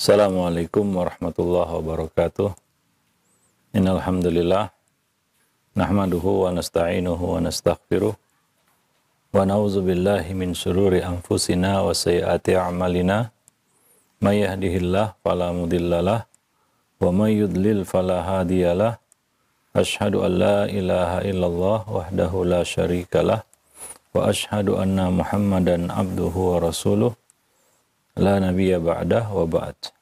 Assalamualaikum warahmatullahi wabarakatuh. Innal hamdalillah nahmaduhu wa nasta'inuhu wa nastaghfiruh wa na'udzu billahi min syururi anfusina wa sayyiati a'malina. May yahdihillahu fala mudhillalah wa may yudlil fala hadiyalah. Asyhadu an la ilaha illallah wahdahu la syarikalah wa asyhadu anna Muhammadan abduhu wa rasuluh la nabiyya ba'dah wa ba'd.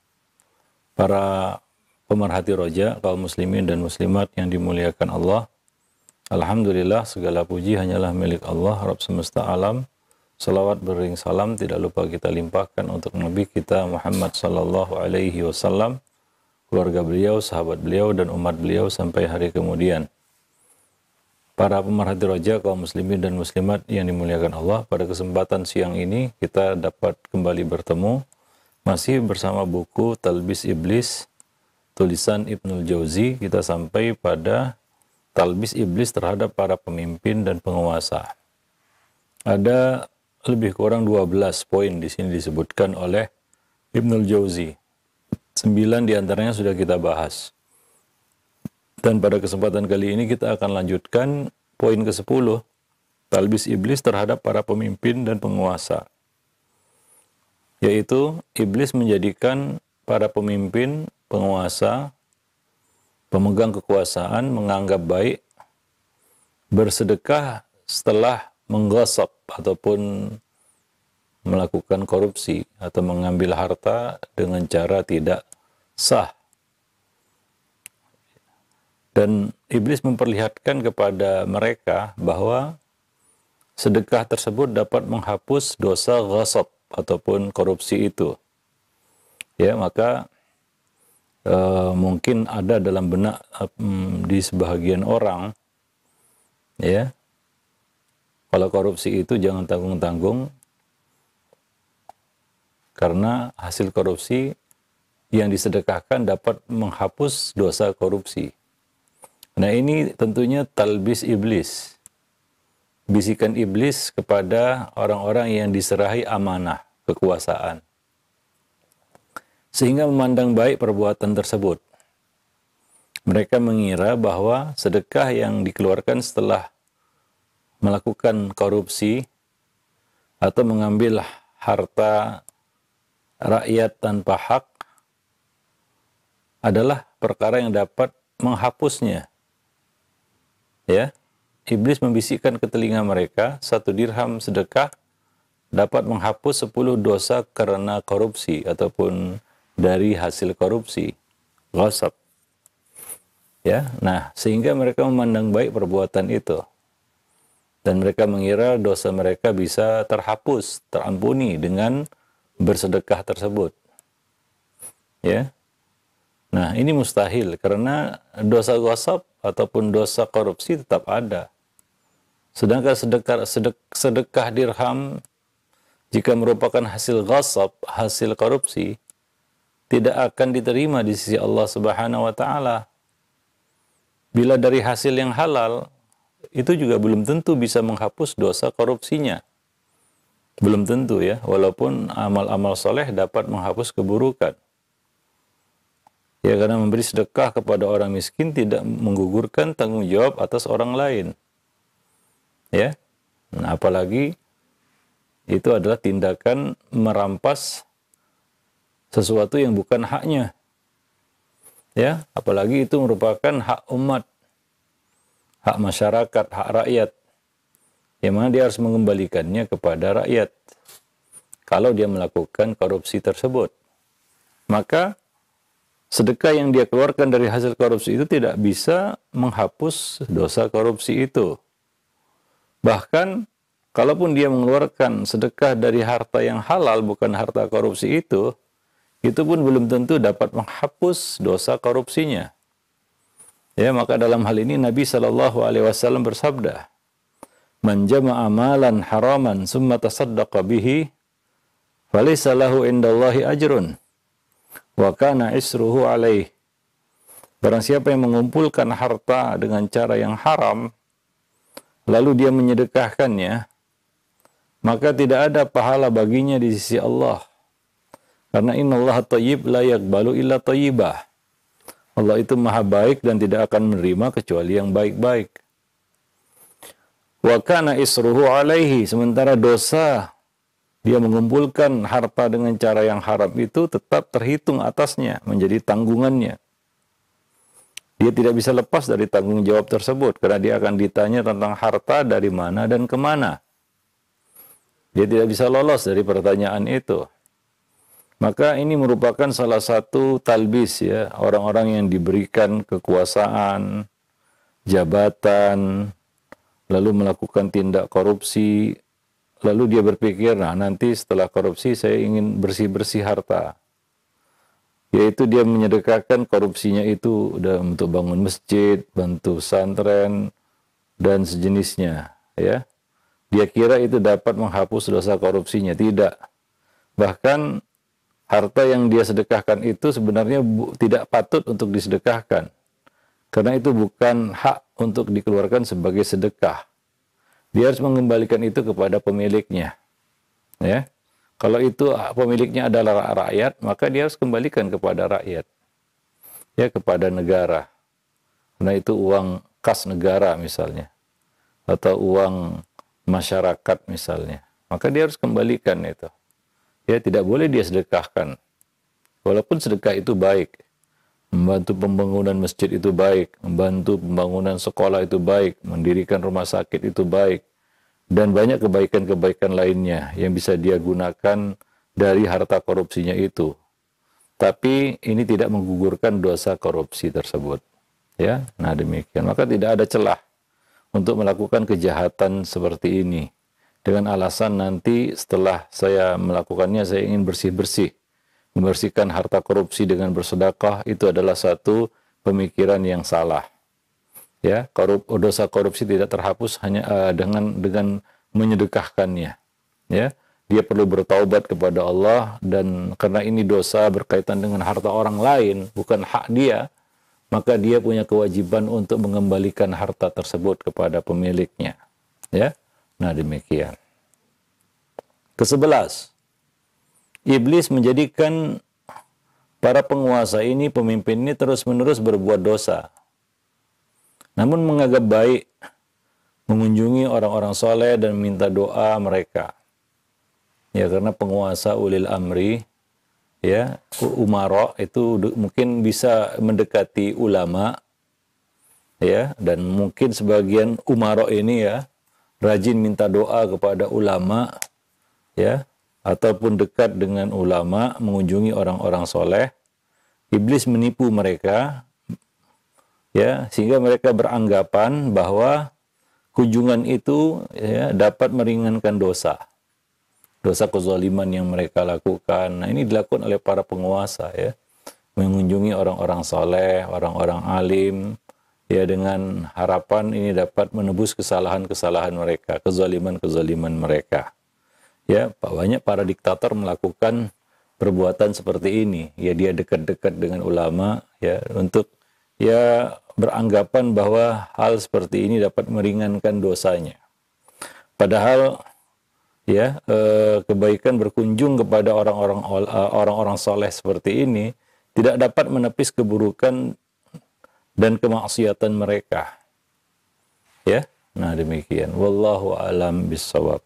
Para pemerhati roja, kaum muslimin dan muslimat yang dimuliakan Allah, alhamdulillah segala puji hanyalah milik Allah, Rabb semesta alam. Salawat beriring salam tidak lupa kita limpahkan untuk Nabi kita Muhammad sallallahu alaihi wasallam, keluarga beliau, sahabat beliau, dan umat beliau sampai hari kemudian. Para pemerhati roja, kaum muslimin dan muslimat yang dimuliakan Allah, pada kesempatan siang ini kita dapat kembali bertemu masih bersama buku Talbis Iblis, tulisan Ibnul Jauzi. Kita sampai pada talbis iblis terhadap para pemimpin dan penguasa. Ada lebih kurang 12 poin di sini disebutkan oleh Ibnul Jauzi. 9 diantaranya sudah kita bahas. Dan pada kesempatan kali ini kita akan lanjutkan poin ke-10, talbis iblis terhadap para pemimpin dan penguasa. Yaitu iblis menjadikan para pemimpin, penguasa, pemegang kekuasaan menganggap baik bersedekah setelah menggosok ataupun melakukan korupsi atau mengambil harta dengan cara tidak sah. Dan iblis memperlihatkan kepada mereka bahwa sedekah tersebut dapat menghapus dosa ghasab ataupun korupsi itu. Ya, maka mungkin ada dalam benak di sebahagian orang, ya, kalau korupsi itu jangan tanggung-tanggung, karena hasil korupsi yang disedekahkan dapat menghapus dosa korupsi. Nah, ini tentunya talbis iblis, bisikan iblis kepada orang-orang yang diserahi amanah kekuasaan, sehingga memandang baik perbuatan tersebut. Mereka mengira bahwa sedekah yang dikeluarkan setelah melakukan korupsi atau mengambil harta rakyat tanpa hak adalah perkara yang dapat menghapusnya. Ya, iblis membisikkan ke telinga mereka, 1 dirham sedekah dapat menghapus 10 dosa karena korupsi ataupun dari hasil korupsi, ghasab. Ya, nah, sehingga mereka memandang baik perbuatan itu. Dan mereka mengira dosa mereka bisa terhapus, terampuni dengan bersedekah tersebut. Ya. Nah, ini mustahil karena dosa ghasab ataupun dosa korupsi tetap ada. Sedangkan sedekah dirham jika merupakan hasil ghasab, hasil korupsi, tidak akan diterima di sisi Allah Subhanahu wa taala. Bila dari hasil yang halal, itu juga belum tentu bisa menghapus dosa korupsinya. Belum tentu, ya, walaupun amal-amal soleh dapat menghapus keburukan. Ya, karena memberi sedekah kepada orang miskin tidak menggugurkan tanggung jawab atas orang lain. Ya. Nah, apalagi itu adalah tindakan merampas sesuatu yang bukan haknya. Ya, apalagi itu merupakan hak umat, hak masyarakat, hak rakyat, yang mana dia harus mengembalikannya kepada rakyat kalau dia melakukan korupsi tersebut. Maka sedekah yang dia keluarkan dari hasil korupsi itu tidak bisa menghapus dosa korupsi itu. Bahkan kalaupun dia mengeluarkan sedekah dari harta yang halal, bukan harta korupsi itu pun belum tentu dapat menghapus dosa korupsinya. Ya, maka dalam hal ini Nabi Shallallahu Alaihi Wasallam bersabda, "Man jama'a amalan haraman summa tasaddaqa bihi, falaysa lahu indallahi ajrun, wa kana isruhu alaih." Barang siapa yang mengumpulkan harta dengan cara yang haram, lalu dia menyedekahkannya, maka tidak ada pahala baginya di sisi Allah, Karena innallaha thayyib la yaqbalu illa thayyibah. Allah itu maha baik dan tidak akan menerima kecuali yang baik-baik. Wa kana isruhu alaihi, sementara dosa dia mengumpulkan harta dengan cara yang haram itu tetap terhitung atasnya, menjadi tanggungannya. Dia tidak bisa lepas dari tanggung jawab tersebut karena dia akan ditanya tentang harta dari mana dan kemana. Dia tidak bisa lolos dari pertanyaan itu. Maka ini merupakan salah satu talbis ya, orang-orang yang diberikan kekuasaan, jabatan, lalu melakukan tindak korupsi, lalu dia berpikir, nah nanti setelah korupsi saya ingin bersih-bersih harta. Yaitu dia menyedekahkan korupsinya itu untuk bangun masjid, bantu pesantren, dan sejenisnya. Ya, dia kira itu dapat menghapus dosa korupsinya. Tidak. Bahkan harta yang dia sedekahkan itu sebenarnya tidak patut untuk disedekahkan. Karena itu bukan hak untuk dikeluarkan sebagai sedekah. Dia harus mengembalikan itu kepada pemiliknya. Ya. Kalau itu pemiliknya adalah rakyat, maka dia harus kembalikan kepada rakyat. Ya, kepada negara. Karena itu uang kas negara misalnya. Atau uang masyarakat misalnya. Maka dia harus kembalikan itu. Ya, tidak boleh dia sedekahkan. Walaupun sedekah itu baik. Membantu pembangunan masjid itu baik. Membantu pembangunan sekolah itu baik. Mendirikan rumah sakit itu baik. Dan banyak kebaikan-kebaikan lainnya yang bisa dia gunakan dari harta korupsinya itu. Tapi ini tidak menggugurkan dosa korupsi tersebut. Ya, nah demikian. Maka tidak ada celah untuk melakukan kejahatan seperti ini. Dengan alasan nanti setelah saya melakukannya, saya ingin bersih-bersih. Membersihkan harta korupsi dengan bersedekah, itu adalah satu pemikiran yang salah. Ya, dosa korupsi tidak terhapus hanya dengan menyedekahkannya. Ya, dia perlu bertaubat kepada Allah, dan karena ini dosa berkaitan dengan harta orang lain, bukan hak dia, maka dia punya kewajiban untuk mengembalikan harta tersebut kepada pemiliknya. Ya. Nah, demikian. Ke-11, iblis menjadikan para penguasa ini, pemimpin ini terus-menerus berbuat dosa. Namun menganggap baik mengunjungi orang-orang soleh dan minta doa mereka. Ya, karena penguasa ulil amri, ya, umara itu mungkin bisa mendekati ulama, ya, dan mungkin sebagian umara ini ya rajin minta doa kepada ulama, ya, ataupun dekat dengan ulama, mengunjungi orang-orang soleh. Iblis menipu mereka, ya, sehingga mereka beranggapan bahwa kunjungan itu ya dapat meringankan dosa kezaliman yang mereka lakukan. Nah, ini dilakukan oleh para penguasa, ya, mengunjungi orang-orang soleh, orang-orang alim, ya, dengan harapan ini dapat menebus kesalahan-kesalahan mereka, kezaliman-kezaliman mereka. Ya, banyak para diktator melakukan perbuatan seperti ini. Ya, dia dekat-dekat dengan ulama, ya, untuk ya beranggapan bahwa hal seperti ini dapat meringankan dosanya. Padahal ya, kebaikan berkunjung kepada orang-orang soleh seperti ini tidak dapat menepis keburukan dan kemaksiatan mereka. Ya, nah demikian. Wallahu a'lam bishawab.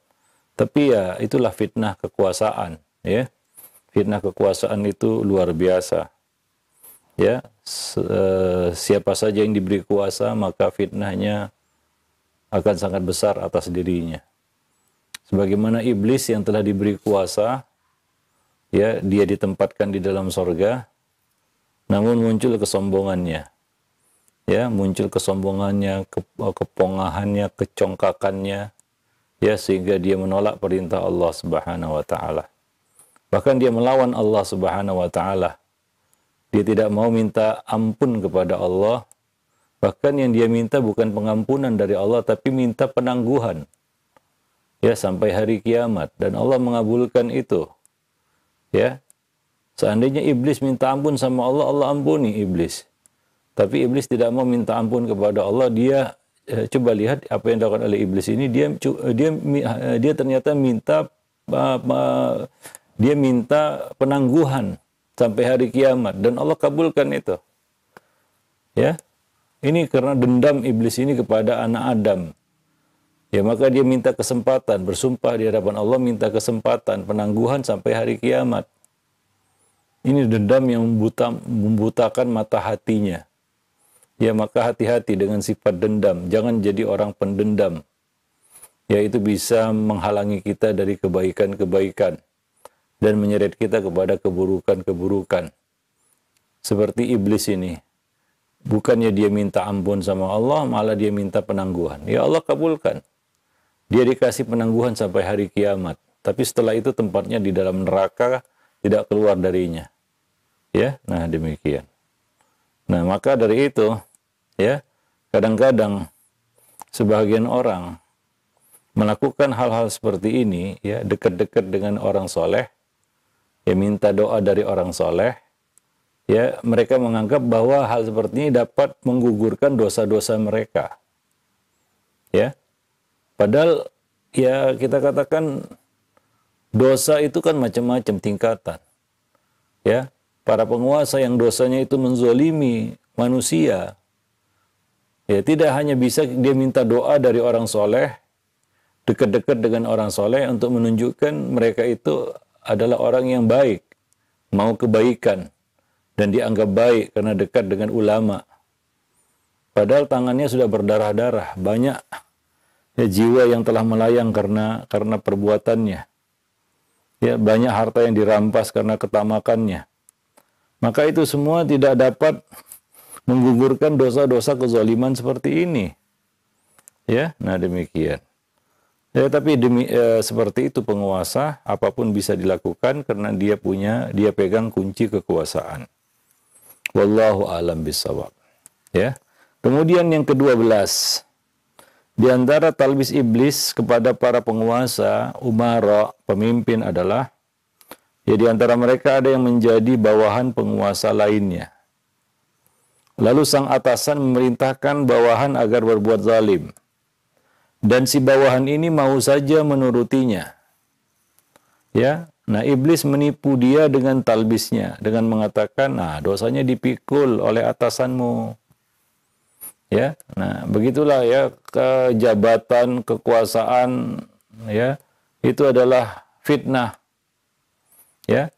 Tapi ya itulah fitnah kekuasaan. Ya, fitnah kekuasaan itu luar biasa. Ya, siapa saja yang diberi kuasa maka fitnahnya akan sangat besar atas dirinya. Sebagaimana iblis yang telah diberi kuasa, ya, dia ditempatkan di dalam sorga, namun muncul kesombongannya, ya, muncul kesombongannya, kepongahannya, kecongkakannya, ya, sehingga dia menolak perintah Allah Subhanahu wa Ta'ala. Bahkan dia melawan Allah Subhanahu wa Ta'ala. Dia tidak mau minta ampun kepada Allah. Bahkan yang dia minta bukan pengampunan dari Allah, tapi minta penangguhan, ya, sampai hari kiamat, dan Allah mengabulkan itu. Ya, seandainya iblis minta ampun sama Allah, Allah ampuni iblis. Tapi iblis tidak mau minta ampun kepada Allah. Dia coba lihat apa yang dilakukan oleh iblis ini. Dia ternyata minta dia minta penangguhan sampai hari kiamat dan Allah kabulkan itu. Ya. Ini karena dendam iblis ini kepada anak Adam. Ya, maka dia minta kesempatan, bersumpah di hadapan Allah minta kesempatan penangguhan sampai hari kiamat. Ini dendam yang membutakan mata hatinya. Ya, maka hati-hati dengan sifat dendam. Jangan jadi orang pendendam. Ya, itu bisa menghalangi kita dari kebaikan-kebaikan dan menyeret kita kepada keburukan-keburukan. Seperti iblis ini. Bukannya dia minta ampun sama Allah, malah dia minta penangguhan. Ya Allah kabulkan. Dia dikasih penangguhan sampai hari kiamat. Tapi setelah itu tempatnya di dalam neraka, tidak keluar darinya. Ya, nah demikian. Nah, maka dari itu, ya, kadang-kadang sebagian orang melakukan hal-hal seperti ini, ya, dekat-dekat dengan orang soleh, ya, minta doa dari orang soleh, ya, mereka menganggap bahwa hal seperti ini dapat menggugurkan dosa-dosa mereka. Ya. Padahal ya kita katakan dosa itu kan macam-macam tingkatan. Ya. Para penguasa yang dosanya itu menzolimi manusia. Ya, tidak hanya bisa dia minta doa dari orang soleh, dekat-dekat dengan orang soleh untuk menunjukkan mereka itu adalah orang yang baik, mau kebaikan. Dan dianggap baik karena dekat dengan ulama. Padahal tangannya sudah berdarah-darah. Banyak ya, jiwa yang telah melayang karena perbuatannya. Ya, banyak harta yang dirampas karena ketamakannya. Maka itu semua tidak dapat menggugurkan dosa-dosa kezaliman seperti ini. Ya, nah demikian. Ya, tapi seperti itu penguasa, apapun bisa dilakukan karena dia pegang kunci kekuasaan. Wallahu a'lam bishawab. Ya. Kemudian yang ke-12, di antara talbis iblis kepada para penguasa, umara, pemimpin adalah, ya, di antara mereka ada yang menjadi bawahan penguasa lainnya. Lalu sang atasan memerintahkan bawahan agar berbuat zalim. Dan si bawahan ini mau saja menurutinya. Ya. Nah, iblis menipu dia dengan talbisnya, dengan mengatakan, nah, dosanya dipikul oleh atasanmu. Ya, nah, begitulah ya, kejabatan, kekuasaan, ya, itu adalah fitnah. Ya,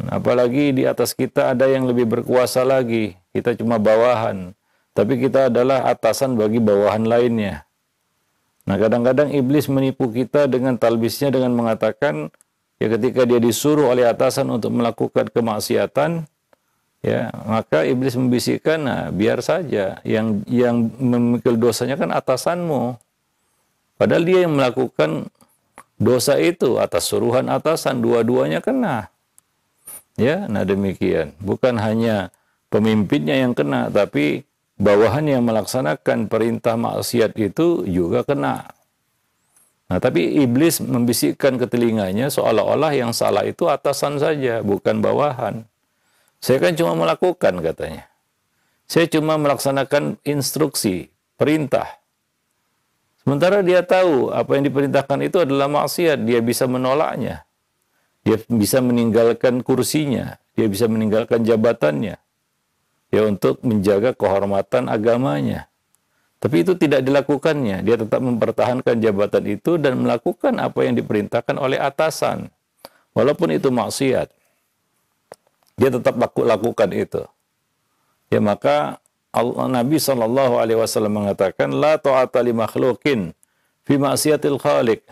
apalagi di atas kita ada yang lebih berkuasa lagi, kita cuma bawahan, tapi kita adalah atasan bagi bawahan lainnya. Nah, kadang-kadang iblis menipu kita dengan talbisnya dengan mengatakan, ya, ketika dia disuruh oleh atasan untuk melakukan kemaksiatan, ya, maka iblis membisikkan, nah, biar saja, yang memikul dosanya kan atasanmu. Padahal dia yang melakukan dosa itu atas suruhan atasan, dua-duanya kena. Ya, nah demikian. Bukan hanya pemimpinnya yang kena, tapi bawahan yang melaksanakan perintah maksiat itu juga kena. Nah, tapi iblis membisikkan ke telinganya seolah-olah yang salah itu atasan saja, bukan bawahan. Saya kan cuma melakukan, katanya. Saya cuma melaksanakan instruksi, perintah. Sementara dia tahu apa yang diperintahkan itu adalah maksiat, dia bisa menolaknya. Dia bisa meninggalkan kursinya, dia bisa meninggalkan jabatannya. Ya, untuk menjaga kehormatan agamanya. Tapi itu tidak dilakukannya. Dia tetap mempertahankan jabatan itu dan melakukan apa yang diperintahkan oleh atasan. Walaupun itu maksiat. Dia tetap lakukan itu. Ya, maka Nabi SAW mengatakan, La ta'ata li makhlukin fi maksiatil khaliq.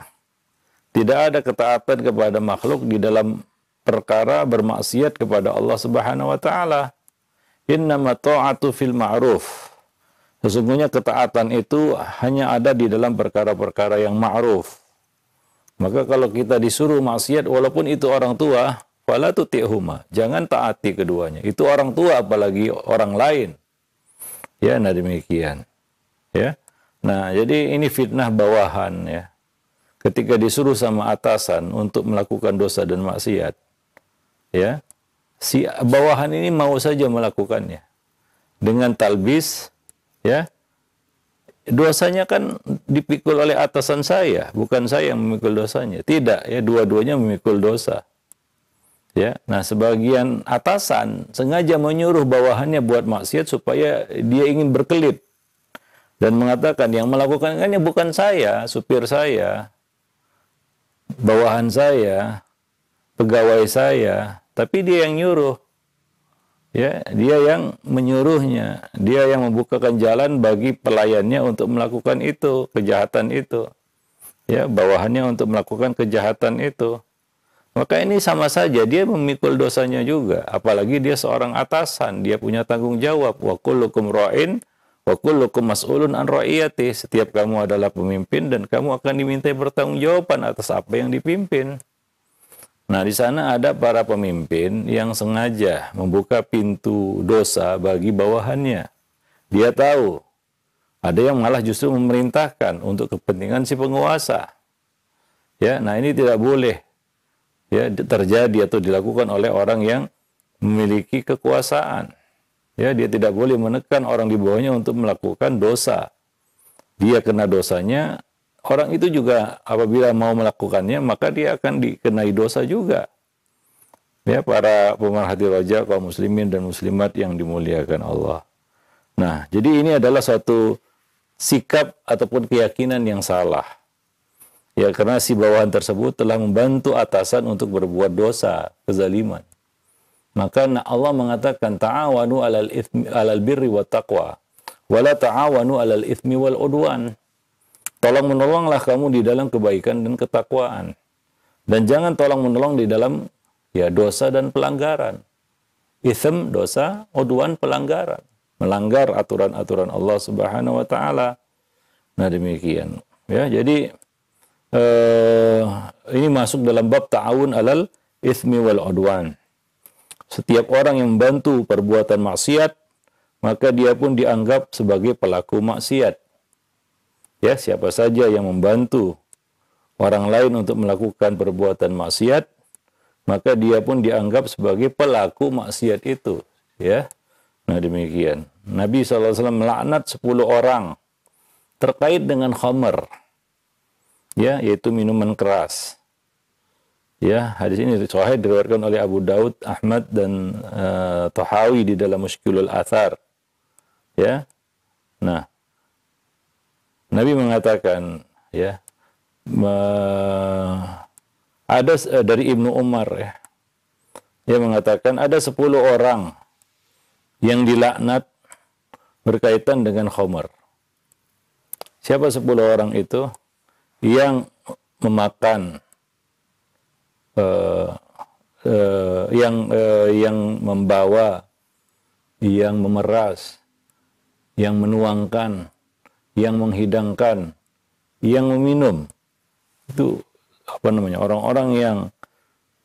Tidak ada ketaatan kepada makhluk di dalam perkara bermaksiat kepada Allah Subhanahu wa taala. Innama ta'atu fil ma'ruf. Sesungguhnya ketaatan itu hanya ada di dalam perkara-perkara yang ma'ruf. Maka kalau kita disuruh maksiat, walaupun itu orang tua, fala tuti'huma, jangan taati keduanya. Itu orang tua, apalagi orang lain. Ya, nah demikian. Ya, nah jadi ini fitnah bawahan, ya. Ketika disuruh sama atasan untuk melakukan dosa dan maksiat, ya, si bawahan ini mau saja melakukannya dengan talbis. Ya, dosanya kan dipikul oleh atasan saya, bukan saya yang memikul dosanya. Tidak, ya, dua-duanya memikul dosa. Ya, nah sebagian atasan sengaja menyuruh bawahannya buat maksiat supaya dia ingin berkelit dan mengatakan yang melakukannya bukan saya, supir saya, bawahan saya, pegawai saya, tapi dia yang nyuruh. Ya, dia yang menyuruhnya, dia yang membukakan jalan bagi pelayannya untuk melakukan itu, kejahatan itu. Ya, bawahannya untuk melakukan kejahatan itu. Maka ini sama saja dia memikul dosanya juga, apalagi dia seorang atasan, dia punya tanggung jawab. Wa kullukum ra'in wa kullukum mas'ulun an ra'iyati. Setiap kamu adalah pemimpin dan kamu akan dimintai pertanggungjawaban atas apa yang dipimpin. Nah, di sana ada para pemimpin yang sengaja membuka pintu dosa bagi bawahannya. Dia tahu, ada yang malah justru memerintahkan untuk kepentingan si penguasa. Ya, nah ini tidak boleh ya terjadi atau dilakukan oleh orang yang memiliki kekuasaan. Ya, dia tidak boleh menekan orang di bawahnya untuk melakukan dosa. Dia kena dosanya. Orang itu juga apabila mau melakukannya, maka dia akan dikenai dosa juga. Ya, para pemerhati raja, kaum muslimin dan muslimat yang dimuliakan Allah. Nah, jadi ini adalah suatu sikap ataupun keyakinan yang salah. Ya, karena si bawahan tersebut telah membantu atasan untuk berbuat dosa, kezaliman. Maka Allah mengatakan, ta'awanu alal birri wa taqwa, wa la ta'awanu alal ithmi wal udwan. Tolong menolonglah kamu di dalam kebaikan dan ketakwaan. Dan jangan tolong menolong di dalam ya dosa dan pelanggaran. Ithm dosa, udwan pelanggaran. Melanggar aturan-aturan Allah Subhanahu wa taala. Nah, demikian. Ya, jadi ini masuk dalam bab ta'awun alal ithmi wal udwan. Setiap orang yang membantu perbuatan maksiat, maka dia pun dianggap sebagai pelaku maksiat. Ya, siapa saja yang membantu orang lain untuk melakukan perbuatan maksiat, maka dia pun dianggap sebagai pelaku maksiat itu. Ya, nah demikian. Nabi SAW melaknat 10 orang terkait dengan khamar, ya, yaitu minuman keras. Ya, hadis ini sahih diriwayatkan oleh Abu Daud, Ahmad dan Tahawi di dalam Mushkilul Athar. Ya, nah. Nabi mengatakan, ya, ada dari Ibnu Umar, ya, dia mengatakan ada 10 orang yang dilaknat berkaitan dengan khamar. Siapa 10 orang itu? Yang memakan, yang membawa, yang memeras, yang menuangkan, yang menghidangkan, yang meminum. Itu apa namanya? Orang-orang yang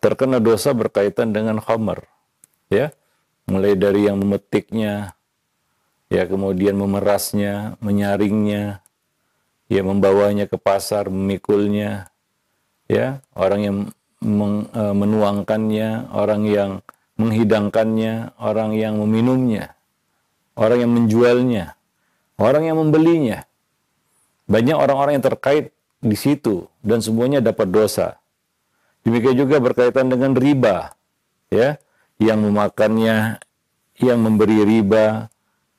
terkena dosa berkaitan dengan khamar. Ya, mulai dari yang memetiknya, ya, kemudian memerasnya, menyaringnya, ya, membawanya ke pasar, memikulnya, ya, orang yang menuangkannya, orang yang menghidangkannya, orang yang meminumnya, orang yang menjualnya, orang yang membelinya. Banyak orang-orang yang terkait di situ dan semuanya dapat dosa. Demikian juga berkaitan dengan riba, ya, yang memakannya, yang memberi riba,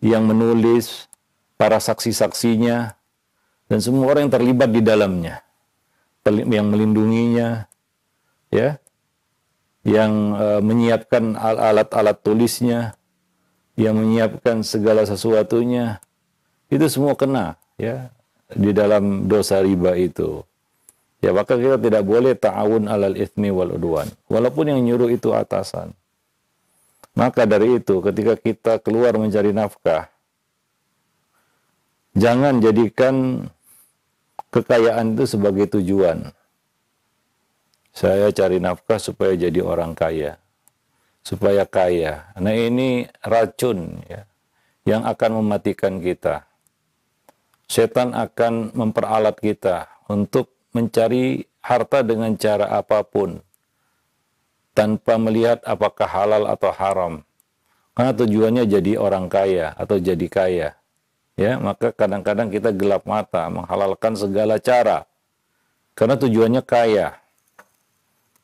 yang menulis, para saksi-saksinya, dan semua orang yang terlibat di dalamnya, yang melindunginya, ya, yang menyiapkan alat-alat tulisnya, yang menyiapkan segala sesuatunya. Itu semua kena, ya, di dalam dosa riba itu. Ya, maka kita tidak boleh ta'awun alal itsmi wal udwan, walaupun yang nyuruh itu atasan. Maka dari itu, ketika kita keluar mencari nafkah, jangan jadikan kekayaan itu sebagai tujuan. Saya cari nafkah supaya jadi orang kaya, supaya kaya. Nah, ini racun, ya, yang akan mematikan kita. Setan akan memperalat kita untuk mencari harta dengan cara apapun, tanpa melihat apakah halal atau haram. Karena tujuannya jadi orang kaya atau jadi kaya. Ya, maka kadang-kadang kita gelap mata menghalalkan segala cara karena tujuannya kaya.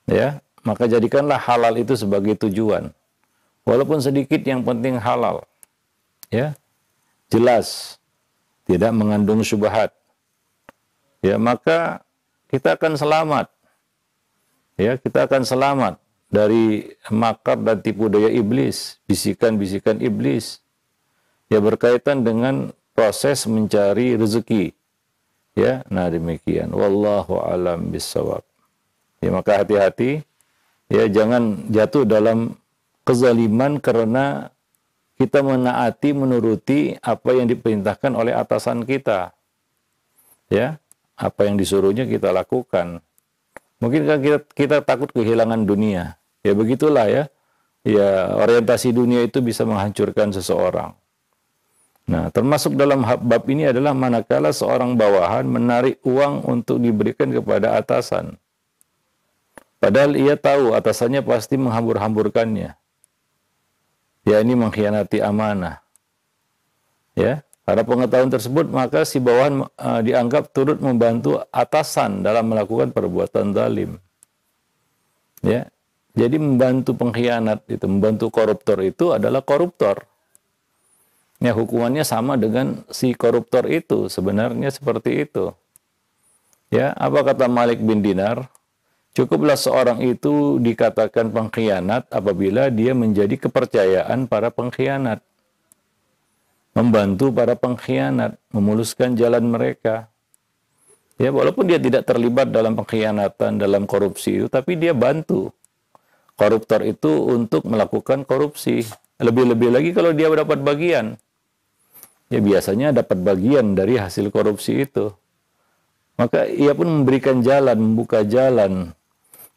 Ya, maka jadikanlah halal itu sebagai tujuan. Walaupun sedikit, yang penting halal. Ya, jelas, tidak mengandung syubhat. Ya, maka kita akan selamat. Ya, kita akan selamat dari makar dan tipu daya iblis, bisikan-bisikan iblis. Ya, berkaitan dengan proses mencari rezeki. Ya, nah demikian. Wallahu a'lam bishawab. Ya, maka hati-hati. Ya, jangan jatuh dalam kezaliman karena kita menaati, menuruti apa yang diperintahkan oleh atasan kita. Ya, apa yang disuruhnya kita lakukan. Mungkin kan kita takut kehilangan dunia. Ya begitulah ya. Ya, orientasi dunia itu bisa menghancurkan seseorang. Nah, termasuk dalam bab ini adalah manakala seorang bawahan menarik uang untuk diberikan kepada atasan. Padahal ia tahu atasannya pasti menghambur-hamburkannya. Ya, ini mengkhianati amanah. Ya, karena pengetahuan tersebut, maka si bawahan dianggap turut membantu atasan dalam melakukan perbuatan zalim. Ya, jadi membantu pengkhianat itu, membantu koruptor itu adalah koruptor. Ya, hukumannya sama dengan si koruptor itu, sebenarnya seperti itu. Ya, apa kata Malik bin Dinar? Cukuplah seorang itu dikatakan pengkhianat apabila dia menjadi kepercayaan para pengkhianat. Membantu para pengkhianat, memuluskan jalan mereka. Ya, walaupun dia tidak terlibat dalam pengkhianatan, dalam korupsi itu, tapi dia bantu koruptor itu untuk melakukan korupsi. Lebih-lebih lagi kalau dia dapat bagian. Ya, biasanya dapat bagian dari hasil korupsi itu. Maka ia pun memberikan jalan, membuka jalan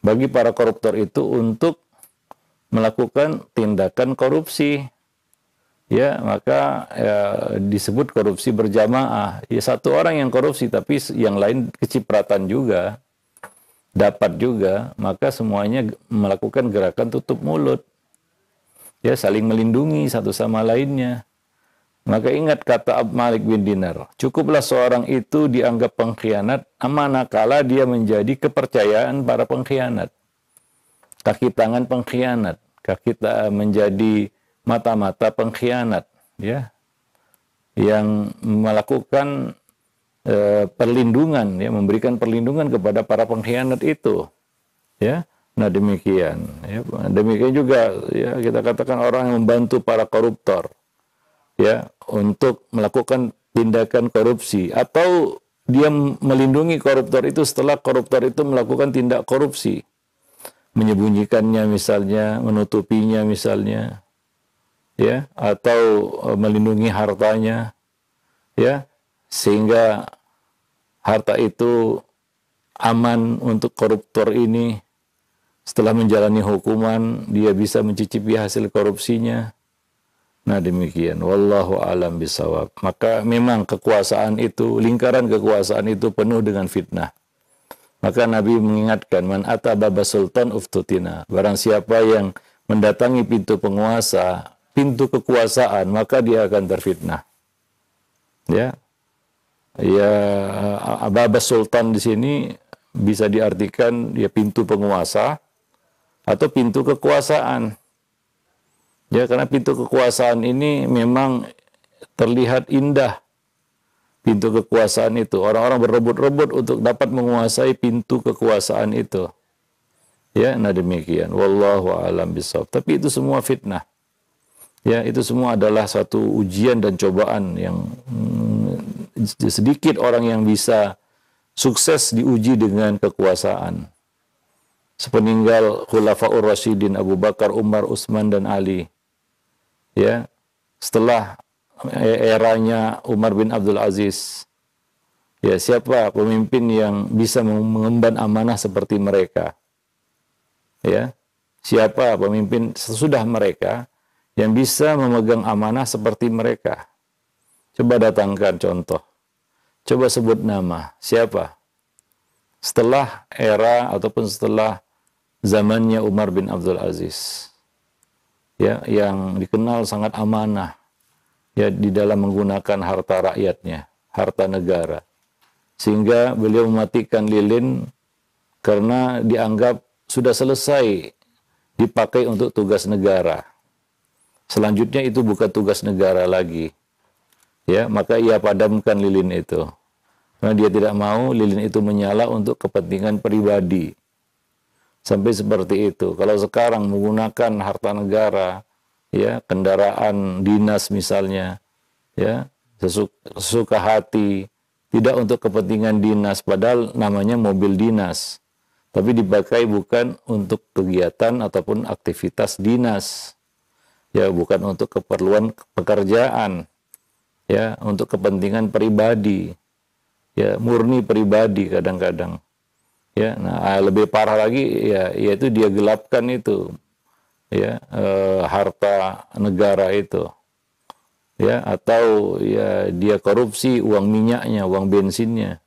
bagi para koruptor itu untuk melakukan tindakan korupsi. Ya, maka ya, disebut korupsi berjamaah. Ya, satu orang yang korupsi tapi yang lain kecipratan juga, dapat juga, maka semuanya melakukan gerakan tutup mulut. Ya, saling melindungi satu sama lainnya. Maka ingat kata Malik bin Dinar, cukuplah seorang itu dianggap pengkhianat manakala dia menjadi kepercayaan para pengkhianat. Kaki tangan pengkhianat, menjadi mata-mata pengkhianat, ya, yang melakukan perlindungan, ya, memberikan perlindungan kepada para pengkhianat itu, ya. Nah demikian, ya. Demikian juga, ya, kita katakan orang yang membantu para koruptor, ya, untuk melakukan tindakan korupsi, atau dia melindungi koruptor itu setelah koruptor itu melakukan tindak korupsi, menyembunyikannya misalnya, menutupinya misalnya, ya, atau melindungi hartanya, ya, sehingga harta itu aman untuk koruptor ini. Setelah menjalani hukuman, dia bisa mencicipi hasil korupsinya. Nah demikian, wallahu alam bisawab. Maka memang kekuasaan itu, lingkaran kekuasaan itu penuh dengan fitnah. Maka Nabi mengingatkan, man ata baba sultan uftutina. Barang siapa yang mendatangi pintu penguasa, pintu kekuasaan, maka dia akan terfitnah. Ya, ya, baba sultan di sini bisa diartikan ya pintu penguasa atau pintu kekuasaan. Ya, karena pintu kekuasaan ini memang terlihat indah. Pintu kekuasaan itu, orang-orang berebut-rebut untuk dapat menguasai pintu kekuasaan itu. Ya, nah demikian. Wallahu a'lam bishawab. Tapi itu semua fitnah. Ya, itu semua adalah satu ujian dan cobaan yang sedikit orang yang bisa sukses diuji dengan kekuasaan. Sepeninggal Khulafaur Rasyidin Abu Bakar, Umar, Utsman dan Ali. Ya, setelah eranya Umar bin Abdul Aziz, ya, siapa pemimpin yang bisa mengemban amanah seperti mereka? Ya, siapa pemimpin sesudah mereka yang bisa memegang amanah seperti mereka? Coba datangkan contoh. Coba sebut nama. Siapa? Setelah era ataupun setelah zamannya Umar bin Abdul Aziz, ya, yang dikenal sangat amanah, ya, di dalam menggunakan harta rakyatnya, harta negara, sehingga beliau mematikan lilin karena dianggap sudah selesai dipakai untuk tugas negara, selanjutnya itu bukan tugas negara lagi, ya, maka ia padamkan lilin itu. Karena dia tidak mau lilin itu menyala untuk kepentingan pribadi. Sampai seperti itu. Kalau sekarang menggunakan harta negara, ya, kendaraan dinas misalnya, ya, sesuka hati, tidak untuk kepentingan dinas, padahal namanya mobil dinas, tapi dipakai bukan untuk kegiatan ataupun aktivitas dinas, ya, bukan untuk keperluan pekerjaan, ya, untuk kepentingan pribadi, ya, murni pribadi kadang-kadang, ya. Nah, lebih parah lagi, ya, yaitu dia gelapkan itu, ya, harta negara itu, ya, atau ya dia korupsi uang minyaknya, uang bensinnya,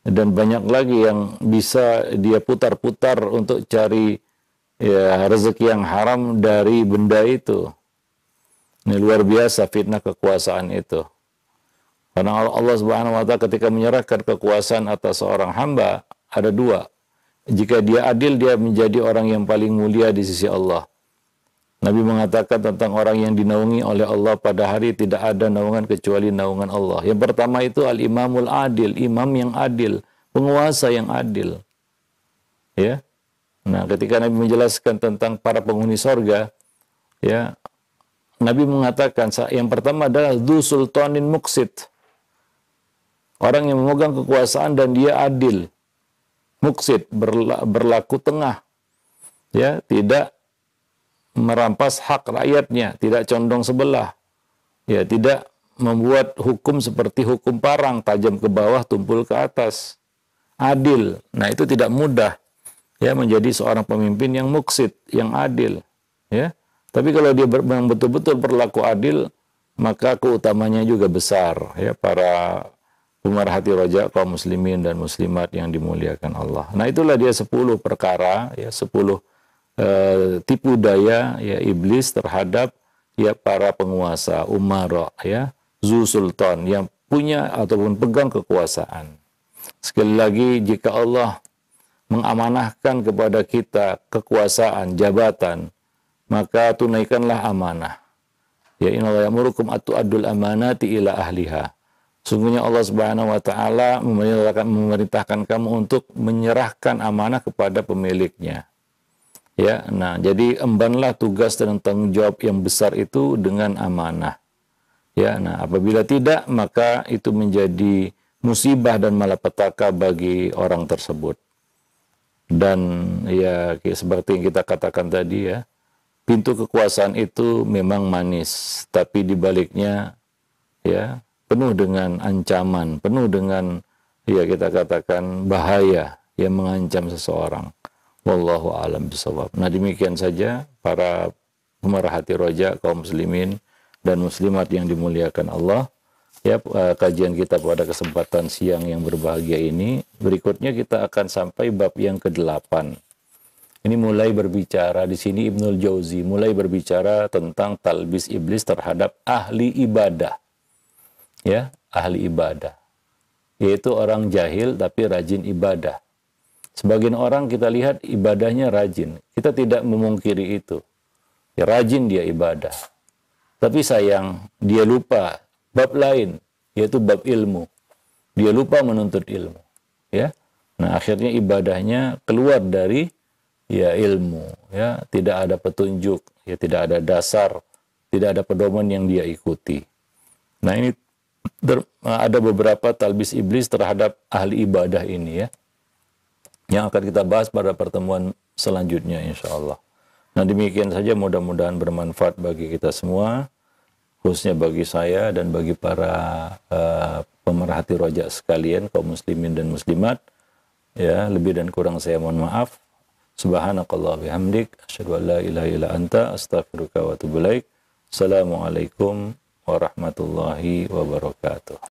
dan banyak lagi yang bisa dia putar-putar untuk cari, ya, rezeki yang haram dari benda itu. Ini luar biasa fitnah kekuasaan itu. Karena Allah Subhanahu wa taala ketika menyerahkan kekuasaan atas seorang hamba ada dua. Jika dia adil, dia menjadi orang yang paling mulia di sisi Allah. Nabi mengatakan tentang orang yang dinaungi oleh Allah pada hari tidak ada naungan kecuali naungan Allah. Yang pertama itu al-imamul adil, imam yang adil, penguasa yang adil. Ya. Nah, ketika Nabi menjelaskan tentang para penghuni sorga, ya, Nabi mengatakan yang pertama adalah dzu sultanin muqsit. Orang yang memegang kekuasaan dan dia adil. Muqsit, berlaku tengah. Ya, tidak merampas hak rakyatnya, tidak condong sebelah. Ya, tidak membuat hukum seperti hukum parang, tajam ke bawah, tumpul ke atas. Adil. Nah, itu tidak mudah, ya, menjadi seorang pemimpin yang muqsit, yang adil, ya. Tapi kalau dia betul-betul berlaku adil, maka keutamanya juga besar, ya, para pemerhati roja kaum muslimin dan muslimat yang dimuliakan Allah. Nah, itulah dia 10 perkara, ya, 10 tipu daya, ya, iblis terhadap, ya, para penguasa, umara, ya, zu sultan yang punya ataupun pegang kekuasaan. Sekali lagi, jika Allah mengamanahkan kepada kita kekuasaan, jabatan, maka tunaikanlah amanah. Ya, innallaha ya'murukum atu'addul amanati ila ahliha. Sungguhnya Allah Subhanahu wa taala memerintahkan kamu untuk menyerahkan amanah kepada pemiliknya. Ya, nah, jadi embanlah tugas dan tanggung jawab yang besar itu dengan amanah. Ya, nah, apabila tidak, maka itu menjadi musibah dan malapetaka bagi orang tersebut. Dan ya, seperti yang kita katakan tadi, ya, pintu kekuasaan itu memang manis, tapi di baliknya, ya, penuh dengan ancaman, penuh dengan, ya, kita katakan bahaya yang mengancam seseorang. Wallahu a'lam bishawab. Nah, demikian saja para pemerhati roja kaum muslimin dan muslimat yang dimuliakan Allah, ya, kajian kita pada kesempatan siang yang berbahagia ini. Berikutnya kita akan sampai bab yang ke-8. Ini mulai berbicara di sini Ibnul Jauzi mulai berbicara tentang talbis iblis terhadap ahli ibadah. Ya, ahli ibadah, yaitu orang jahil tapi rajin ibadah. Sebagian orang kita lihat ibadahnya rajin, kita tidak memungkiri itu, ya, rajin dia ibadah, tapi sayang dia lupa bab lain, yaitu bab ilmu. Dia lupa menuntut ilmu, ya. Nah, akhirnya ibadahnya keluar dari, ya, ilmu, ya, tidak ada petunjuk, ya, tidak ada dasar, tidak ada pedoman yang dia ikuti. Nah, ini ada beberapa talbis iblis terhadap ahli ibadah ini, ya, yang akan kita bahas pada pertemuan selanjutnya insyaallah. Nah, demikian saja, mudah-mudahan bermanfaat bagi kita semua, khususnya bagi saya dan bagi para pemerhati roja sekalian, kaum muslimin dan muslimat. Ya, lebih dan kurang saya mohon maaf. Subhanakallah bihamdik, asyhadu an la ilaha illa anta, astaghfiruka wa atubu ilaik. Assalamualaikum warahmatullahi wabarakatuh.